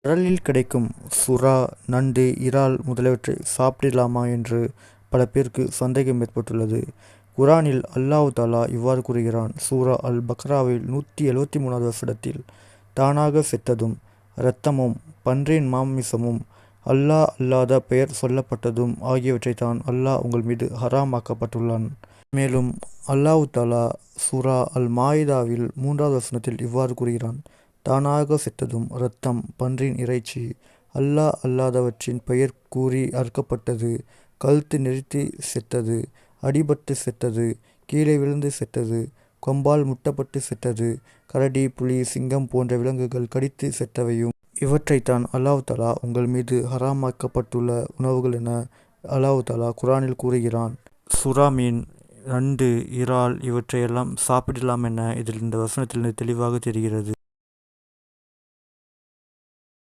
கடலில் கிடைக்கும் சுறா, நண்டு, இறால் முதலியவற்றை சாப்பிடலாமா என்று பல பேருக்கு சந்தேகம் ஏற்பட்டுள்ளது. குர்ஆனில் அல்லாஹ் தஆலா இவ்வாறு கூறுகிறான். சூரா அல்-பக்ராவில் 173வது வசனத்தில், தானாக செத்ததும் இரத்தமும் பன்றியின் மாமிசமும் அல்லாஹ் அல்லாத பெயர் சொல்லப்பட்டதும் ஆகியவற்றைத்தான் அல்லாஹ் உங்கள் மீது ஹராமாக்கப்பட்டுள்ளான். மேலும் அல்லாஹ் தஆலா சூரா அல்-மாஇதாவில் 3வது வசனத்தில் இவ்வாறு கூறுகிறான். தானாக செத்ததும் இரத்தம், பன்றியின் இறைச்சி, அல்லாஹ் அல்லாதவற்றின் பெயர் கூறி அறுக்கப்பட்டது, கழுத்து நெரித்து செத்தது, அடிபட்டு செத்தது, கீழே விழுந்து செத்தது, கொம்பால் முட்டப்பட்டு செத்தது, கரடி, புலி, சிங்கம் போன்ற விலங்குகள் கடித்து செத்தவையும் இவற்றைத்தான் அல்லாஹ் தஆலா உங்கள் மீது ஹராமாக்கப்பட்டுள்ள உணவுகள் என அல்லாஹ் தஆலா குர்ஆனில் கூறுகிறான். சுறா மீன், நண்டு, இறால் இவற்றையெல்லாம் சாப்பிடலாம் என இதில் இந்த வசனத்தில் தெளிவாக தெரிகிறது.